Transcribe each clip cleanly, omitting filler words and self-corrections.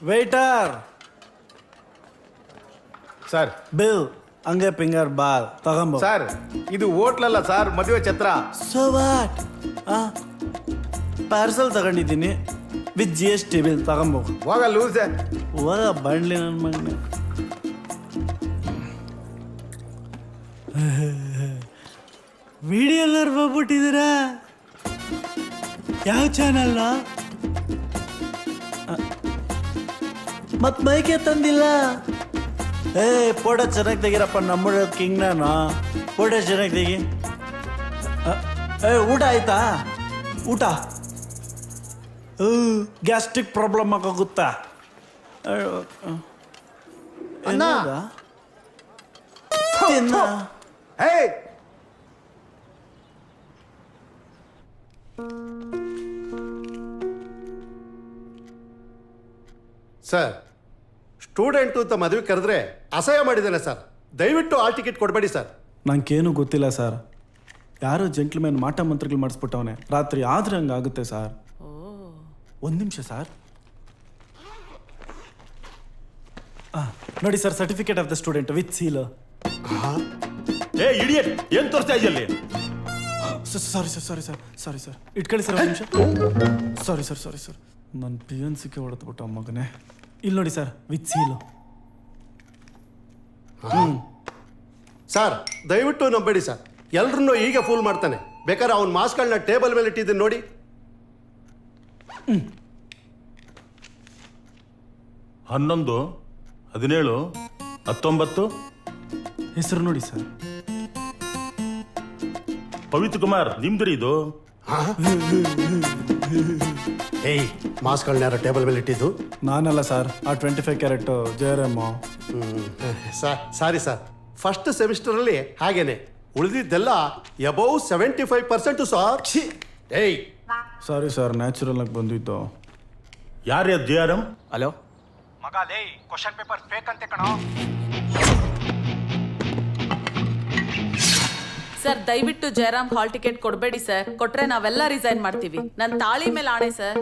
Water sir bill ಹಂಗೆ finger bowl ತಗೊಂಬ. Sir ಇದು ಹೋಟ್ಲಲ್ಲ ಸರ್, ಮದುವೆ ಛತ್ರ. So what? ಪಾರ್ಸಲ್ ತಗೊಂಡಿದ್ದೀನಿ ವಿತ್ GST ಬಿಲ್ ತಗೊಂಬ. ಹೋಗ ಲೂಸೆ. ಹೋಗ ಬಂಡ್ಲಿ ನನ್ನ ಮಗನೇ. ವಿಡಿಯೋ ಎಲ್ಲರೂ ಹೋಗ್ಬಿಟ್ಟಿದ್ದೀರಾ? ಯಾವ ಚಾನಲ್? ಮತ್ ಬೈಕೆ ತಂದಿಲ್ಲ? ಫೋಟೋ ಚೆನ್ನಾಗಿ ತೆಗಿರಪ್ಪ, ನಮ್ಮ ಕಿಂಗ್ ನಾನು. ಫೋಟೋ ಚೆನ್ನಾಗಿ ತೆಗಿ. ಊಟ ಆಯ್ತಾ? ಊಟ ಗ್ಯಾಸ್ಟ್ರಿಕ್ ಪ್ರಾಬ್ಲಮ್ ಆಗೋಗುತ್ತಾ? ಸರ್, ಸ್ಟೂಡೆಂಟು ಅಂತ ಮದುವೆ ಕರೆದ್ರೆ ಅಸಹ್ಯ ಮಾಡಿದ್ದಾನೆ ಸರ್. ದಯವಿಟ್ಟು ಆಲ್ ಟಿಕೆಟ್ ಕೊಡಬೇಡಿ ಸರ್. ನಂಗೇನು ಗೊತ್ತಿಲ್ಲ ಸರ್. ಯಾರೋ ಜೆಂಟ್ಲ್ಮ್ಯಾನ್ ಮಾಟ ಮಂತ್ರಗಳು ಮಾಡಿಸ್ಬಿಟ್ಟವನೆ. ರಾತ್ರಿ ಆದ್ರೆ ಹಂಗಾಗುತ್ತೆ ಸರ್. ಒಂದು ನಿಮಿಷ ಸರ್. ನೋಡಿ sir, certificate of the student with seal. ಏ ಇಡಿಯಟ್, ಏನ್ ತೋರಿಸ್ತಾ ಇದೆಯಲ್ಲಿ? ಸಾರಿ ಸರ್ ಇಟ್ಕೊಳ್ಳಿ ಸರ್, ಒಂದು ನಿಮಿಷ. ಸಾರಿ ಸರ್ ನನ್ನ PNCಗೆ ಹೊಡೆದ್ಬಿಟ್ಟ ಮಗನೇ. ಇಲ್ಲಿ ನೋಡಿ ಸರ್, ವಿತ್ ಸೀಲು. ಸರ್ ದಯವಿಟ್ಟು ನಂಬೇಡಿ ಸರ್, ಎಲ್ರನ್ನೂ ಈಗ ಫೂಲ್ ಮಾಡ್ತಾನೆ. ಬೇಕಾದ್ರೆ ಅವ್ನ ಮಾಸ್ಕ್ಗಳನ್ನ ಟೇಬಲ್ ಮೇಲೆ ಇಟ್ಟಿದ್ದೀನಿ ನೋಡಿ. 11, 17, 19 ಹೆಸರು ನೋಡಿ ಸರ್. ಪವಿತ್ರ ಕುಮಾರ್, ನಿಮ್ದ್ರಿ ಇದು? ಏಯ್, ಮಾಸ್ಕ್ಗಳನ್ನ ಯಾರು ಟೇಬಲ್ ಮೇಲೆ ಇಟ್ಟಿದ್ದು? ನಾನಲ್ಲ ಸರ್, ಆ 25 carat JRM. Sorry sir, first ಸೆಮಿಸ್ಟರಲ್ಲಿ ಹಾಗೇನೆ. ಉಳಿದಿದ್ದೆಲ್ಲ ಅಬೌವ್ 75% ಸರ್. ಏಯ್ ಸಾರಿ ಸರ್, ನ್ಯಾಚುರಲ್ ಆಗಿ ಬಂದಿದ್ದು. ಯಾರ್ಯ JRM? ಹಲೋ ಮಗ, ಲೇ ಕ್ವಶನ್ ಪೇಪರ್ ಫೇಕ್ ಅಂತೆ ಕಣೋ. ಸರ್ ದಯವಿಟ್ಟು ಜಯರಾಮ್ ಹಾಲ್ ಟಿಕೆಟ್ ಕೊಡಬೇಡಿ ಸರ್. ಕೊಟ್ರೆ ನಾವೆಲ್ಲ ರಿಸೈನ್ ಮಾಡ್ತೀವಿ. ನನ್ನ ತಾಳಿ ಮೇಲೆ ಆಣೆ ಸರ್.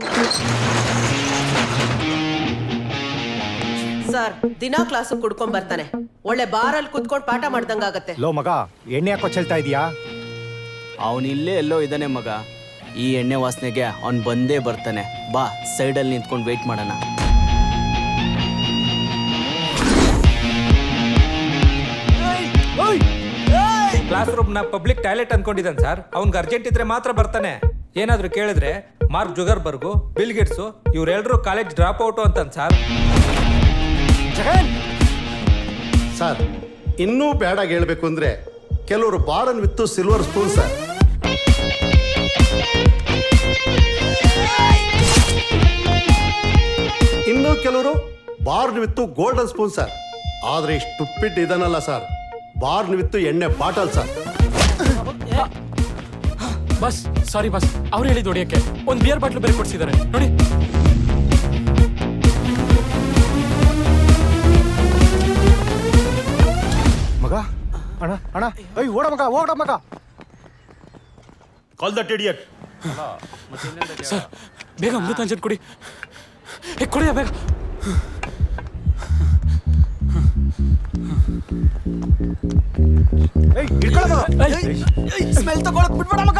ಸರ್ ದಿನಾ ಕ್ಲಾಸ್ ಕುಡ್ಕೊಂಡ್ ಬರ್ತಾನೆ. ಒಳ್ಳೆ ಬಾರಲ್ಲಿ ಕುತ್ಕೊಂಡು ಪಾಠ ಮಾಡ್ದಂಗಾಗತ್ತೆ. ಲೋ ಮಗ, ಎಣ್ಣೆ ಹಾಕೋ ಚೆಲ್ತಾ ಇದೀಯಾ? ಅವನಿಲ್ಲೇ ಎಲ್ಲೋ ಇದ್ದಾನೆ ಮಗ. ಈ ಎಣ್ಣೆ ವಾಸನೆಗೆ ಅವ್ನು ಬಂದೇ ಬರ್ತಾನೆ. ಬಾ ಸೈಡಲ್ಲಿ ನಿಂತ್ಕೊಂಡು ವೆಯ್ಟ್ ಮಾಡೋಣ. ಕ್ಲಾಸ್ ರೂಮ್ ನ ಪಬ್ಲಿಕ್ ಟಾಯ್ಲೆಟ್ ಅನ್ಕೊಂಡಿದ್ದಾನೆ ಸರ್. ಅವ್ನ್ಗೆ ಅರ್ಜೆಂಟ್ ಇದ್ರೆ ಮಾತ್ರ ಬರ್ತಾನೆ. ಏನಾದ್ರು ಕೇಳಿದ್ರೆ ಮಾರ್ಕ್ ಜುಗರ್ಬರ್ಗು, ಬಿಲ್ ಗೇಟ್ಸು ಇವರೆಲ್ಲರೂ ಕಾಲೇಜ್ ಡ್ರಾಪ್ ಔಟು ಅಂತಾನೆ ಸರ್. ಸರ್, ಇನ್ನೂ ಬೇಡಾಗಿ ಹೇಳ್ಬೇಕು ಅಂದ್ರೆ ಕೆಲವರು ಬಾರನ್ ವಿತ್ತು ಸಿಲ್ವರ್ ಸ್ಪೂನ್ ಸರ್. ಇನ್ನು ಕೆಲವರು ಬಾರ್ನ್ ವಿತ್ತು ಗೋಲ್ಡನ್ ಸ್ಪೂನ್ ಸರ್. ಆದ್ರೆ ಇಷ್ಟು ಪಿಟ್ ಇದನ್ನಲ್ಲ ಸರ್, ಬಾರ್ನ್ ವಿತ್ತು ಎಣ್ಣೆ bottle sir. Bus sorry bus, ಅವ್ರು ಹೇಳಿದ್ದು ಹೊಡಿಯಕ್ಕೆ ಒಂದು ಬಿಯರ್ ಬಾಟ್ಲು ಬೇರೆ ಕೊಡ್ಸಿದ್ದಾರೆ ನೋಡಿ. ಮಗ, ಅಣ್ಣ ಅಣ್ಣ, ಓಡ ಮಗ, ಓಡ ಮಗ. Call that idiot. ಸರ್ ಬೇಗ ಅಮೃತಾಂಜನ್ ಕೊಡಿ. ಕೊಡಿಯ ಬೇಗ. ಸ್ಮೆಲ್ ತಗೊಳಕ್ ಬಿಡ್ಬೇಡ ಮಗ.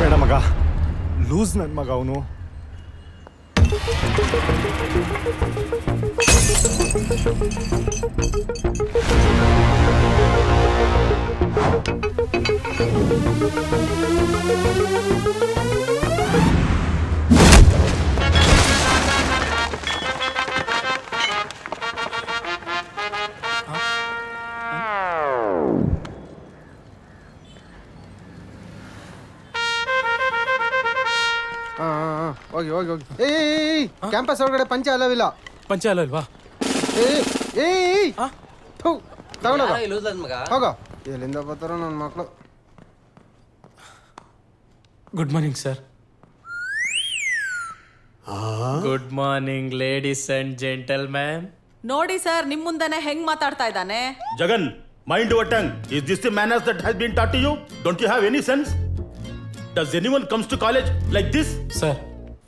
ಬೇಡ ಮಗ, ಲೂಸ್ ನನ್ ಮಗ ಅವನು. ಹೋಗಿ ಹೋಗಿ ಹೋಗಿ ಏಯ್ ಕ್ಯಾಂಪಸ್ ಒಳಗಡೆ ಪಂಚ ಅಲ್ಲವಿಲ್ಲ. ಪಂಚ ಅಲ್ವಾ? ಏಯ್ ತಗೊಂಡೋಗ ಹೋಗೋ. ಎಲ್ಲಿಂದ ಬರ್ತಾರೋ ನನ್ನ ಮಕ್ಕಳು. Good morning sir. Good morning ladies and gentleman. ನೋಡಿ ಸರ್, ನಿಮ್ ಮುಂದೆನೆ ಹೆಂಗ್ ಮಾತಾಡ್ತಾ ಇದ್ದಾನೆ. Jagan, mind your tongue. Is this the manners that has been taught to you? Don't you have any sense? Does anyone comes to college like this? Sir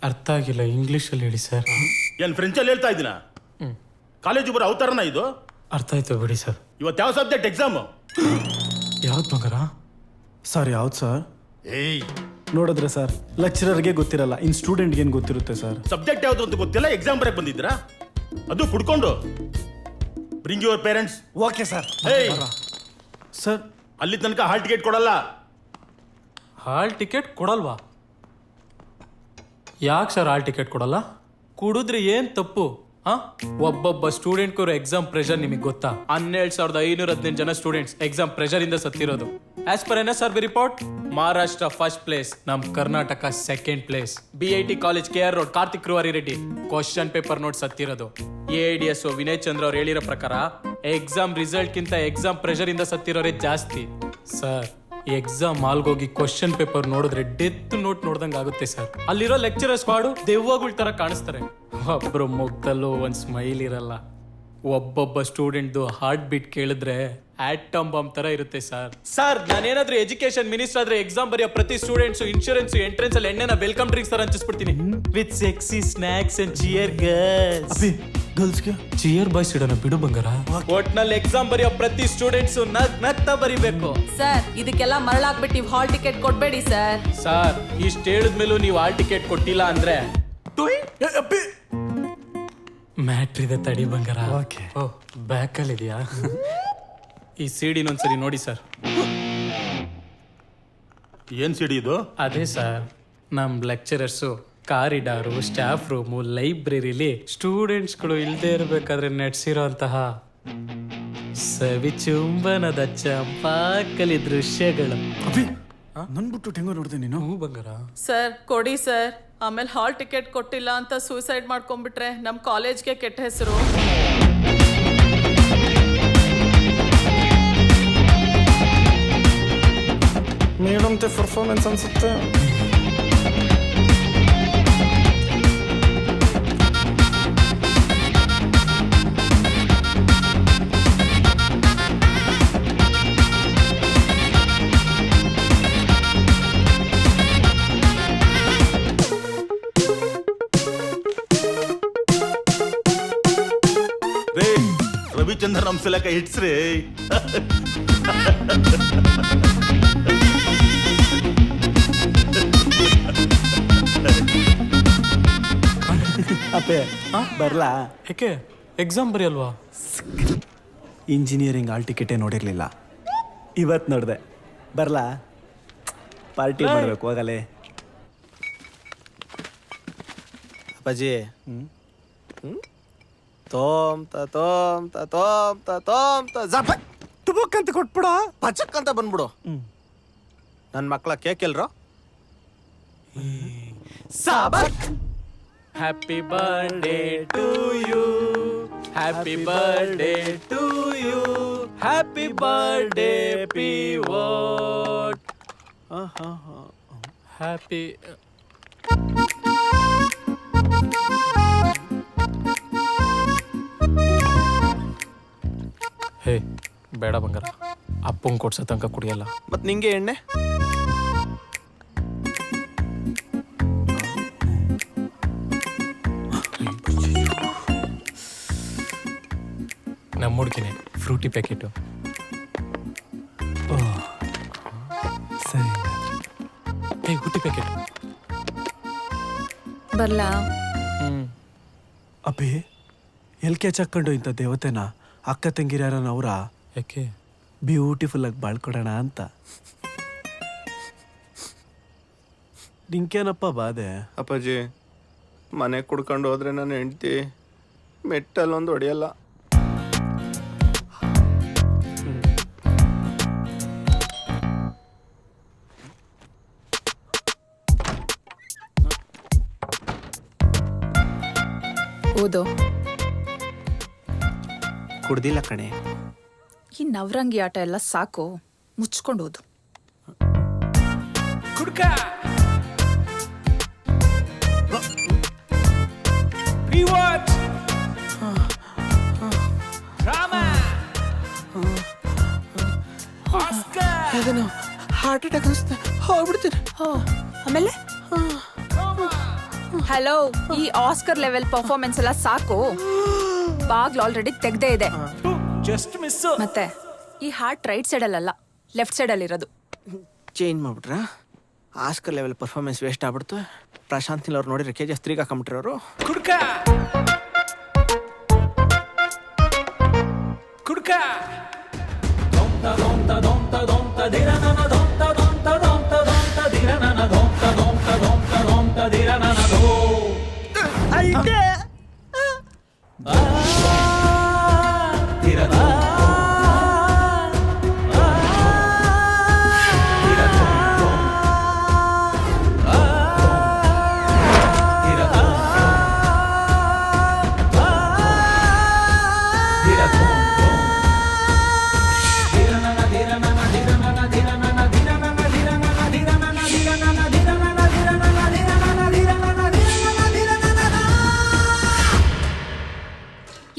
ಅರ್ಥ ಆಗಿಲ್ಲ, ಇಂಗ್ಲೀಷಲ್ಲಿ ಹೇಳಿ ಸರ್. ಏನ್ ಫ್ರೆಂಚಲ್ಲಿ ಹೇಳ್ತಾ ಇದ್ದೀನ? ಕಾಲೇಜು ಬರೋ ಅವತಾರನ ಇದು? ಅರ್ಥ ಆಯ್ತು ಬಿಡಿ ಸರ್. ಇವತ್ತು ಯಾವ ಸಬ್ಜೆಕ್ಟ್ ಎಕ್ಸಾಮ್? ಯಾವ್ದು ಬಂಗಾರ? ಸರ್ ಯಾವ್ದು ಸರ್? ಏಯ್, ನೋಡಿದ್ರೆ ಸರ್, ಲೆಕ್ಚರರ್ಗೆ ಗೊತ್ತಿರಲ್ಲ, ಇನ್ ಸ್ಟೂಡೆಂಟ್ಗೆ ಏನು ಗೊತ್ತಿರುತ್ತೆ ಸರ್? ಸಬ್ಜೆಕ್ಟ್ ಯಾವ್ದು ಅಂತ ಗೊತ್ತಿಲ್ಲ, ಎಕ್ಸಾಮ್ ಬರಕ್ ಬಂದಿದ್ದೀರಾ? ಅದು ಕುಡ್ಕೊಂಡು bring your parents. Okay sir. ಏಯ್, ಸರ್ ಅಲ್ಲಿ ತನಕ ಹಾಲ್ ಟಿಕೆಟ್ ಕೊಡಲ್ಲ. ಹಾಲ್ ಟಿಕೆಟ್ ಕೊಡಲ್ವಾ? ಯಾಕೆ ಸರ್ ಹಾಲ್ ಟಿಕೆಟ್ ಕೊಡಲ್ಲ? ಕುಡಿದ್ರೆ ಏನ್ ತಪ್ಪು? ಒಬ್ಬೊಬ್ಬ ಸ್ಟೂಡೆಂಟ್ಗೂ ಎಕ್ಸಾಮ್ ಪ್ರೆಷರ್ ನಿಮಗೆ ಗೊತ್ತಾ? 12,515 ಜನ ಸ್ಟೂಡೆಂಟ್ಸ್ ಎಕ್ಸಾಮ್ ಪ್ರೆಷರ್ ಇಂದ ಸತ್ತಿರೋದು. As per NSRB report, Maharashtra first place, ನಮ್ Karnataka second place. BIT college KR road Karthik ರುವಾರಿ ರೆಡ್ಡಿ ಕ್ವಶನ್ ಪೇಪರ್ ನೋಟ್ ಸತ್ತಿರೋದು. AIDS ವಿನಯ್ ಚಂದ್ರ ಅವ್ರು ಹೇಳಿರೋ ಪ್ರಕಾರ ಎಕ್ಸಾಮ್ ರಿಸಲ್ಟ್ ಗಿಂತ ಎಕ್ಸಾಮ್ ಪ್ರೆಷರ್ ಇಂದ ಸತ್ತಿರೋರೇ ಜಾಸ್ತಿ. ಸರ್ ಎಕ್ಸಾಮ್ ಹಾಲ್ಗೋಗಿ ಕ್ವಶನ್ ಪೇಪರ್ ನೋಡಿದ್ರೆ ಡೆತ್ ನೋಟ್ ನೋಡ್ದಂಗೆ ಆಗುತ್ತೆ ಸರ್. ಅಲ್ಲಿರೋ ಲೆಕ್ಚರರ್ ಸ್ಕ್ವಾಡು ದೆವ್ವಗಳ ತರ ಕಾಣಿಸ್ತಾರೆ. ಒಬ್ರು ಮುಖದಲ್ಲೂ ಒಂದ್ ಸ್ಮೈಲ್ ಇರಲ್ಲ. ಒಬ್ಬೊಬ್ಬ ಸ್ಟೂಡೆಂಟ್ದು ಹಾರ್ಟ್ ಬೀಟ್ ಕೇಳಿದ್ರೆ ಆಟಮ್ ಬಾಂಬ್ ತರ ಇರುತ್ತೆ ಸರ್. ಸರ್ ನಾನೇನಾದ್ರೂ ಎಜುಕೇಶನ್ ಮಿನಿಸ್ಟರ್ ಆದ್ರೆ ಎಕ್ಸಾಮ್ ಬರೆಯೋ ಪ್ರತಿ ಸ್ಟೂಡೆಂಟ್ಸ್ ಇನ್ಶೂರೆನ್ಸ್ ಎಂಟ್ರೆನ್ಸ್ ಅಲ್ಲಿ ಎಣ್ಣೆನ ವೆಲ್ಕಮ್ ಡ್ರಿಂಕ್ಸ್ ತರ ಹಂಚಿಸ್ಬಿಡ್ತೀನಿ with sexy snacks and cheer girls. ಗರ್ಲ್ಸ್ಗೆ ಚಿಯರ್ ಬಾಯ್ಸ್ ಇಡೋಣ ಬಿಡು ಬಂಗಾರ. ಒಟ್ನಲ್ಲಿ ಎಕ್ಸಾಮ್ ಬರೆಯೋ ಪ್ರತಿ ಸ್ಟೂಡೆಂಟ್ಸ್ ನಗ್ತಾ ಬರಿಬೇಕು. ಸರ್ ಇದಕ್ಕೆಲ್ಲ ಮರಳಾಗ್ಬಿಟ್ಟು ನೀವು ಹಾಲ್ ಟಿಕೆಟ್ ಕೊಡ್ಬೇಡಿ ಸರ್. ಸರ್ ಇಷ್ಟ ಹೇಳಿದ್ಮೇಲೂ ನೀವು ಹಾಲ್ ಟಿಕೆಟ್ ಕೊಟ್ಟಿಲ್ಲ ಅಂದ್ರೆ ಮ್ಯಾಟ್ರ್ ಇದೆ ತಡಿ ಬಂಗಾರ. ಓಕೆ. ಓ ಬ್ಯಾಕಲ್ಲಿ ಇದೆಯಾ? ಈ ಸಿಡಿನ ಒಂದ್ಸರಿ ನೋಡಿ ಸರ್. ಏನ್ ಸಿಡಿ ಇದು? ಅದೇ ಸರ್ ನಮ್ ಲೆಕ್ಚರರ್ಸು ಕಾರಿಡಾರು, ಸ್ಟಾಫ್ ರೂಮು, ಲೈಬ್ರರಿಲಿ ಸ್ಟೂಡೆಂಟ್ಸ್ಗಳು ಇಲ್ಲದೆ ಇರಬೇಕಾದ್ರೆ ನಡೆಸಿರೋ ಅಂತಹ ಸವಿಚುಂಬನದ ಚಂಪಾಕಲಿ ದೃಶ್ಯಗಳು. ನನ್ ಬಿಟ್ಟು ಹೆಂಗೋ ನೋಡ್ದೆ ನೀನು? ಹ್ಞೂ ಬಂಗಾರ. ಸರ್ ಕೊಡಿ ಸರ್. ಆಮೇಲೆ ಹಾಲ್ ಟಿಕೆಟ್ ಕೊಟ್ಟಿಲ್ಲ ಅಂತ ಸೂಸೈಡ್ ಮಾಡ್ಕೊಂಡ್ಬಿಟ್ರೆ ನಮ್ ಕಾಲೇಜ್ಗೆ ಕೆಟ್ಟ ಹೆಸರು. ಮೇಡಮ್ತೆ ಪರ್ಫಾರ್ಮೆನ್ಸ್ ಅನ್ಸುತ್ತೆ. ರೇ ರವಿಚಂದ್ರನ್ ಅಂಶಲಕ ಹಿಟ್ಸ್ ರೇ. ಅಪ್ಪೆ ಬರ್ಲಾ? ಯಾಕೆ ಎಕ್ಸಾಮ್ ಬರೆಯಲ್ವಾ? ಇಂಜಿನಿಯರಿಂಗ್ ಹಾಲ್ ಟಿಕೆಟೇ ನೋಡಿರ್ಲಿಲ್ಲ, ಇವತ್ತು ನೋಡಿದೆ. ಬರ್ಲಾ? ಪಾರ್ಟಿ ಮಾಡ್ಬೇಕು, ಹೋಗಲೇ. ಅಪ್ಪಾಜಿ ತೋಮ್ತ ತೋಮ್ತ ತೋಮ್ತ ತೋಮ್ತ ಜಪ ಟುಬುಕ್ ಅಂತ ಕೊಟ್ಬಿಡ, ಪಚಕ್ ಅಂತ ಬಂದ್ಬಿಡು. ನನ್ನ ಮಕ್ಕಳ ಕೇಕ್ ಎಲ್ರೋ? ಸಾಬಕ್. Happy birthday to you, happy birthday to you, happy birthday pivot. Happy ಹೇ ಬೇಡ ಬಂಗಾರ, ಅಪ್ಪಂಗೆ ಕೊಡ್ಸೋ ತನಕ ಕುಡಿಯಲ್ಲ. ಮತ್ ನಿಂಗೆ ಎಣ್ಣೆ? ನಮ್ಮ ಹುಡುಗಿನೇ ಫ್ರೂಟಿ ಪ್ಯಾಕೆಟು. ಸರಿ. ಹೇ ಹುಟ್ಟಿ ಪ್ಯಾಕೆಟ್ ಬರ್ಲಾ? ಅಪ್ಪಿ ಎಲ್ ಕೆ ಚಕ್ಕೊಂಡು ಇಂಥ ದೇವತೆನ ಅಕ್ಕ ತಂಗಿರ್ಯಾರನ ಅವರ ಯಾಕೆ? ಬ್ಯೂಟಿಫುಲ್ ಆಗಿ ಬಾಳ್ಕೊಡೋಣ ಅಂತ. ನಿಂಕೇನಪ್ಪ ಬಾಧೆ? ಅಪ್ಪಾಜಿ ಮನೆ ಕುಡ್ಕೊಂಡು ಹೋದ್ರೆ ನನ್ನ ಹೆಂಡ್ತಿ ಮೆಟ್ಟಲ್ಲೊಂದು ಹೊಡೆಯಲ್ಲ. ಓದೋ. ಕುಡ್ದಿಲ್ಲ ಕಣೆ. ಈ ನವರಂಗಿ ಆಟ ಎಲ್ಲ ಸಾಕು, ಮುಚ್ಕೊಂಡು ಓದು. ಕುಡ್ಕ ರಿವಾಚ್ ರಾಮ ಆಸ್ಕರ್ ಅದನ್ನು ಹಾರ್ಟ್ ಅಟ್ಯಾಕ್ ಅನಿಸ್ತಾ ಹೋಗ್ಬಿಡ್ತೀನಿ. ಆಮೇಲೆ ಹಲೋ, ಈ ಆಸ್ಕರ್ ಲೆವೆಲ್ ಪರ್ಫಾರ್ಮೆನ್ಸ್ ಎಲ್ಲ ಸಾಕು. ಬಾಗ್ಲು ಆಲ್ರೆಡಿ ತೆಗ್ದೇ ಇದೆ. Just miss. ಮತ್ತೆ ಈ ಹಾರ್ಟ್ ರೈಟ್ ಸೈಡಲ್ಲ, ಲೆಫ್ಟ್ ಸೈಡಲ್ಲಿ ಇರೋದು. ಚೇಂಜ್ ಮಾಡ್ಬಿಟ್ರಾ? ಆಸ್ಕರ್ ಲೆವೆಲ್ ಪರ್ಫಾರ್ಮೆನ್ಸ್ ವೇಸ್ಟ್ ಆಗ್ಬಿಡ್ತು. ಪ್ರಶಾಂತ್ ನೀಲ್ ಅವ್ರು ನೋಡಿದ್ರೆ KGF 3 ಹಾಕೊಂಬಿಟ್ರವರು. ಕುಡ್ಕ ಕುಡ್ಕ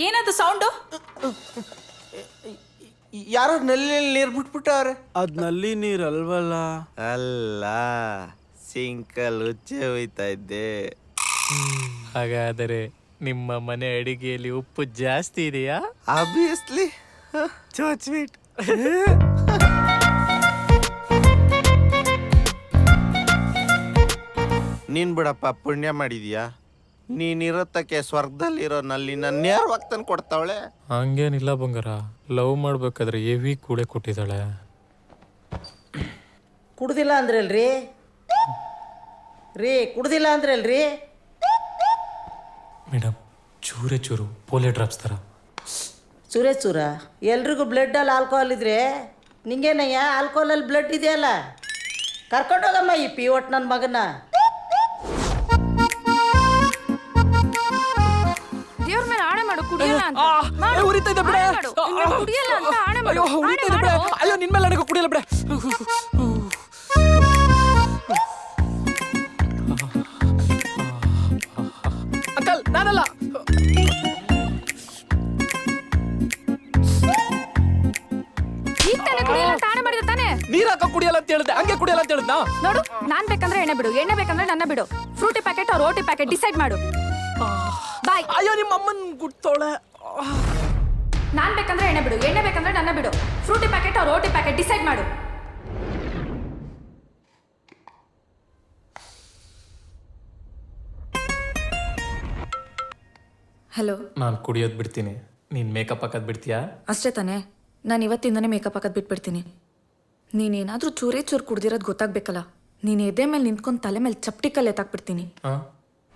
ಏನದು ಸೌಂಡು? ಯಾರೋ ನಲ್ಲಿ ನೀರು ಬಿಟ್ಬಿಟ್ಟವ್ರೆ. ಅದ್ ನಲ್ಲಿ ನೀರ್ ಅಲ್ವಲ್ಲ. ಅಲ್ಲ, ಸಿಂಕಲ್ ಉಚ್ಚೆ ಹೋಯ್ತಾ ಇದ್ದೆ. ಹಾಗಾದರೆ ನಿಮ್ಮ ಮನೆ ಅಡಿಗೆಯಲ್ಲಿ ಉಪ್ಪು ಜಾಸ್ತಿ ಇದೆಯಾ? ಆಬ್ವಿಯಸ್ಲಿ. So sweet. ನೀನ್ ಬಿಡಪ್ಪ, ಪುಣ್ಯ ಮಾಡಿದ್ಯಾ. ನೀನಿರತ್ತಕ್ಕೆ ಸ್ವರ್ಗದಲ್ಲಿರೋ ನಲ್ಲಿ ನನ್ನ ನೇರವಾಗಿ ತಂದು ಕೊಡ್ತಾವಳೆ. ಹಂಗೇನಿಲ್ಲ ಬಂಗಾರ, ಲವ್ ಮಾಡ್ಬೇಕಾದ್ರೆ ಹೆವಿ ಕೂಡೆ ಕೊಟ್ಟಿದ್ದಾಳೆ. ಕುಡ್ದಿಲ್ಲ ಅಂದ್ರಲ್ರಿ ರೀ, ಕುಡ್ದಿಲ್ಲ ಅಂದ್ರಲ್ರಿ. ಮೇಡಮ್, ಚೂರೇ ಚೂರು ಪೋಲೆ ಡ್ರಾಪ್ಸ್ ಥರ. ಚೂರ ಎಲ್ರಿಗೂ ಬ್ಲಡ್ಡಲ್ಲಿ ಆಲ್ಕೋಹಾಲ್ ಇದ್ರೆ ನಿಂಗೇನಯ್ಯ ಆಲ್ಕೋಹಾಲಲ್ಲಿ ಬ್ಲಡ್ ಇದೆಯಲ್ಲ. ಕರ್ಕೊಂಡೋಗಮ್ಮ ಈ ಪಿವಟ್ ನನ್ನ ಮಗನ. ದೇವ್ರ ಮೇಲೆ ಆಣೆ ಮಾಡು, ಕುಡಿಯಲ್ಲ ಅಂತ. ಮಾಡು. ಆಣೆ ಮಾಡು. ಇನ್ನು ಕುಡಿಯಲ್ಲ ಅಂತ ಆಣೆ ಮಾಡು. ಆಣೆ ಮಾಡು. ಅಯ್ಯೋ, ನಿನ್ ಮೇಲೆ ನನಗೆ ಕುಡಿಯಲ್ಲ ಬಿಡ. ಅಂಕಲ್, ನಾನಲ್ಲ. ಈಗ ತಾನೇ ಕುಡಿಯಲ್ಲ ಅಂತ ಆಣೆ ಮಾಡಿದ ತಾನೇ. ನೀರ್ ಹಾಕ ಕುಡಿಯಲ್ಲ ಅಂತ ಹೇಳಿದೆ, ಹಂಗೆ ಕುಡಿಯಲ್ಲ ಅಂತ ಹೇಳಿದ್ನಾ? ನೋಡು, ನಾನ್ ಬೇಕಂದ್ರೆ ಎಣ್ಣೆ ಬಿಡು, ಎಣ್ಣೆ ಬೇಕಂದ್ರೆ ನನ್ನ ಬಿಡು. ಫ್ರೂಟಿ ಪ್ಯಾಕೆಟ್ ಅವ್ರ ಓಟಿ ಪ್ಯಾಕೆಟ್ ಡಿಸೈಡ್ ಮಾಡು. ಬಾಯ್. ಅಯ್ಯೋ, ನಿಮ್ಮ ಅಮ್ಮನ್ ಗುಡ್ತೋಳೆ. ನಾನ್ ಬೇಕಂದ್ರೆ ಎಣ್ಣೆ ಬಿಡು, ಎಣ್ಣೆ ಬೇಕಂದ್ರೆ ನನ್ನ ಬಿಡು. ಫ್ರೂಟಿ ಪ್ಯಾಕೆಟ್ ಅವ್ರ ಓಟಿ ಪ್ಯಾಕೆಟ್ ಡಿಸೈಡ್ ಮಾಡು. ಹಲೋ. ನಾನು ಕುಡಿಯೋದು ಬಿಡ್ತೀನಿ, ನೀನು ಮೇಕಪ್ ಹಾಕೋದು ಬಿಡ್ತೀಯಾ? ಅಷ್ಟೇ ತಾನೇ, ನಾನು ಇವತ್ತಿಂದನೇ ಮೇಕಪ್ ಹಾಕೋದು ಬಿಟ್ಬಿಡ್ತೀನಿ. ನೀನೇನಾದರೂ ಚೂರೇ ಚೂರು ಕುಡ್ದಿರೋದು ಗೊತ್ತಾಗ್ಬೇಕಲ್ಲ. ನೀನು ಎದೆ ಮೇಲೆ ನಿಂತ್ಕೊಂಡು ತಲೆ ಮೇಲೆ ಚಪ್ಟಿ ಕಲ್ಲು ಎತ್ತಾಕ್ಬಿಡ್ತೀನಿ. ಹಾಂ,